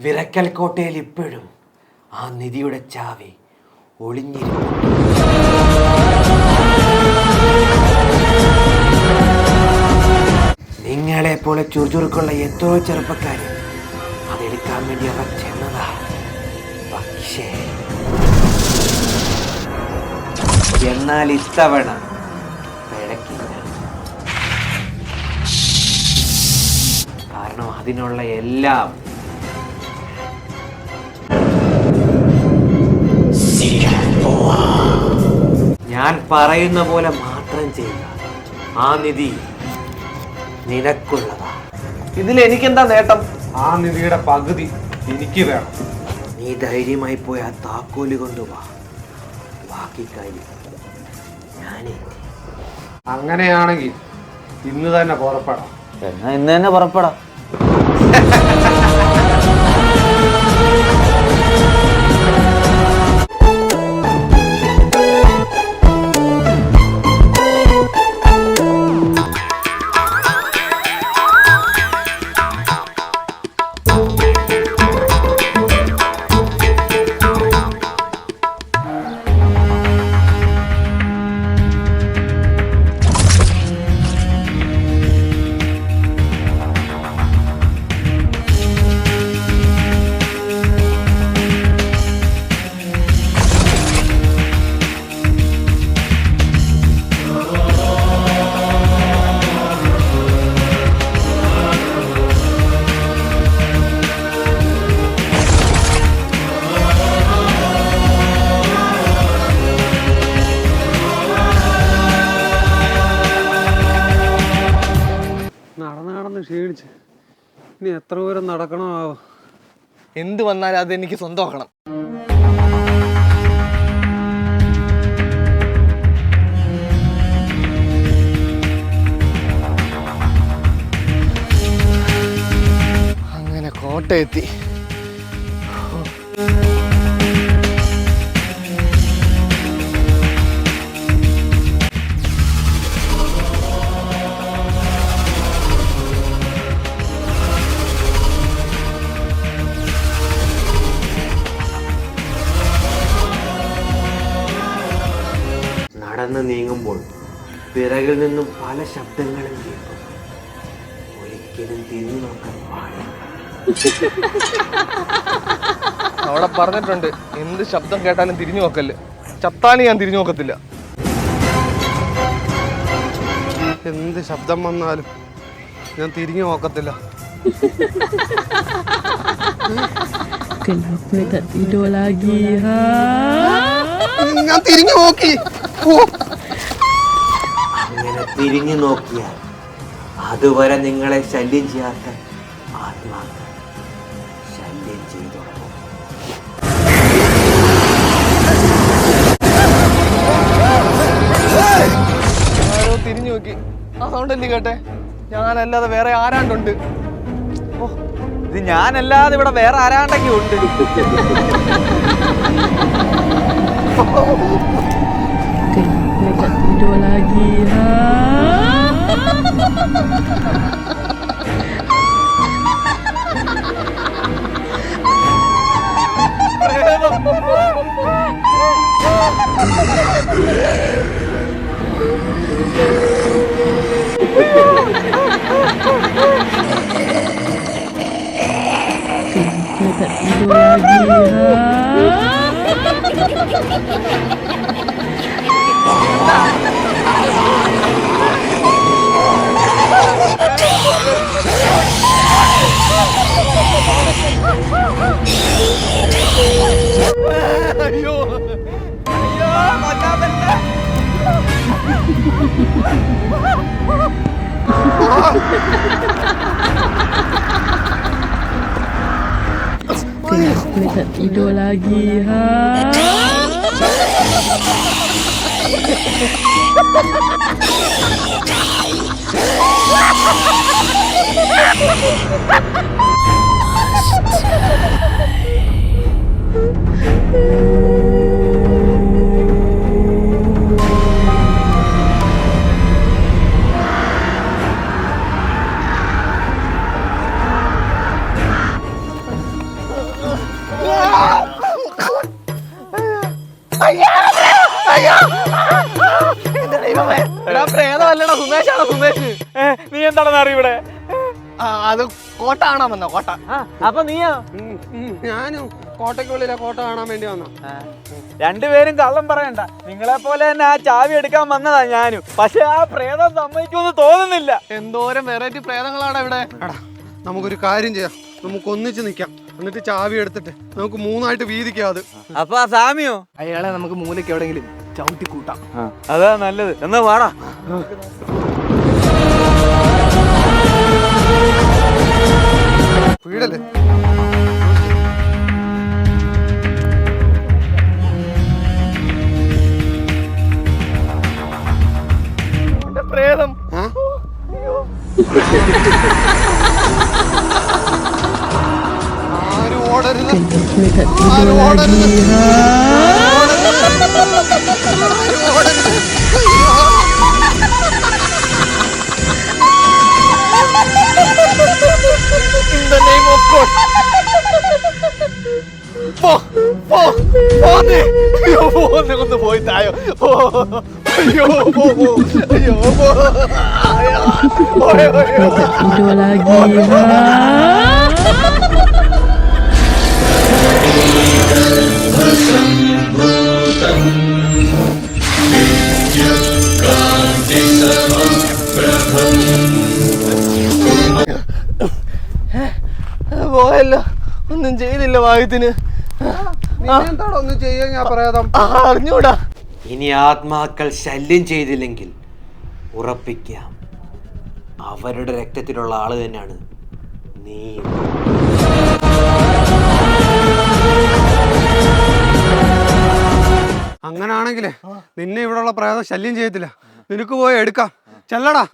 വിറക്കൽ കോട്ടയിൽ ഇപ്പോഴും ആ നിധിയുടെ ചാവി ഒളിഞ്ഞിരിക്കുന്നു. നിങ്ങളെപ്പോലെ ചുറുചുറുക്കുള്ള എത്രയോ ചെറുപ്പക്കാര് അതെടുക്കാൻ വേണ്ടി അവർ ചെന്നതാ. പക്ഷേ എന്നാൽ ഇത്തവണ പിഴക്കില്ല. കാരണം അതിനുള്ള എല്ലാം ഞാൻ പറയുന്ന പോലെ മാത്രം ചെയ്യുക. ആ നിധി നിനക്കുള്ളതാ. ഇതിൽ എനിക്കെന്താ നേട്ടം? ആ നിധിയുടെ പകുതി എനിക്ക് വേണം. നീ ധൈര്യമായി പോയി ആ താക്കോല് കൊണ്ടുപോവാ. ബാക്കി കാര്യം ഞാനേ. അങ്ങനെയാണെങ്കിൽ ഇന്ന് തന്നെ പുറപ്പെടാം. എന്നാ ഇന്ന് തന്നെ പുറപ്പെടാം. നടന്ന് ക്ഷീണിച്ച് ഇനി എത്ര ദൂരം നടക്കണോ? എന്ത് വന്നാലും അത് എനിക്ക് സ്വന്തമാക്കണം. അങ്ങനെ കോട്ടയെത്തി. നടന്ന് നീങ്ങുമ്പോൾ പിറകിൽ നിന്നും പല ശബ്ദങ്ങളും കേൾക്കും. ഒരിക്കലും തിരിഞ്ഞു നോക്കാൻ പാടില്ല. അവിടെ പറഞ്ഞിട്ടുണ്ട്, എന്ത് ശബ്ദം കേട്ടാലും തിരിഞ്ഞു നോക്കല്ല്. ചത്താലും ഞാൻ തിരിഞ്ഞു നോക്കത്തില്ല. എന്ത് ശബ്ദം വന്നാലും ഞാൻ തിരിഞ്ഞു നോക്കത്തില്ല. Kenapa tak tidur lagi, ha? ഞാൻ തിരിഞ്ഞു നോക്കി. അങ്ങനെ തിരിഞ്ഞു നോക്കിയാൽ അതുവരെ നിങ്ങളെ ശല്യം ചെയ്യാത്ത ആത്മാക്കൾ ശല്യം ചെയ്തു. ആരോ തിരിഞ്ഞു നോക്കി. ആ സൗണ്ടല്ലേ കേട്ടെ? ഞാനല്ലാതെ വേറെ ആരാണ്ടുണ്ട്? ഓ, ഇത് ഞാനല്ലാതെ ഇവിടെ വേറെ ആരാണ്ടൊക്കെ ഉണ്ട്. Kenapa tak tidur lagi, ha? Kenapa tak tidur lagi, ha? അയ്യോ അയ്യോ, കൊല്ലാൻ പറ്റില്ല. Kenapa tak tidur lagi, ha? Sumesh. നീ എന്താണെന്ന് അറിയ ഇവിടെ? അത് കോട്ട കാണാൻ വന്ന കോട്ട. അപ്പൊ നീയോ? ഞാനും കോട്ടയ്ക്കുള്ളിലെ കോട്ട കാണാൻ വേണ്ടി വന്ന. രണ്ടുപേരും കള്ളം പറയണ്ട. നിങ്ങളെ പോലെ തന്നെ ആ ചാവി എടുക്കാൻ വന്നതാ ഞാനും. പക്ഷെ ആ പ്രേതം സമ്മതിക്കുമെന്ന് തോന്നുന്നില്ല. എന്തോരം വെറൈറ്റി പ്രേതങ്ങളാണ് ഇവിടെ. എടാ, നമുക്കൊരു കാര്യം ചെയ്യാം. നമുക്ക് ഒന്നിച്ച് നിൽക്കാം. എന്നിട്ട് ചാവി എടുത്തിട്ട് നമുക്ക് 3ആയിട്ട് വീതിക്കാം. അത് അപ്പൊ ആ സാമിയോ? അയാളെ നമുക്ക് മൂലയ്ക്ക് എവിടെങ്കിലും ചവിട്ടി കൂട്ടാം. അതാ നല്ലത്. എന്നാ വാടാ. വീടല്ലേ? പ്രേതം. ആരും ഓടരുത്. Tidur lagi. In the name of God. ഒന്ന് പോയി തായോ. Tidur lagi. പോയല്ലോ. ഒന്നും ചെയ്തില്ല ഭാഗ്യത്തിന്. എന്താണോ ഒന്നും ചെയ്യാൻ ഞാൻ പറയാം. അറിഞ്ഞൂടാ. ഇനി ആത്മാക്കൾ ശല്യം ചെയ്തില്ലെങ്കിൽ ഉറപ്പിക്കാം, അവരുടെ രക്തത്തിലുള്ള ആള് തന്നെയാണ് നീ. അങ്ങനാണെങ്കിലേ നിന്നെ ഇവിടെയുള്ള പ്രേതം ശല്യം ചെയ്യത്തില്ല. നിനക്ക് പോയി എടുക്കാം. ചെല്ലടാ.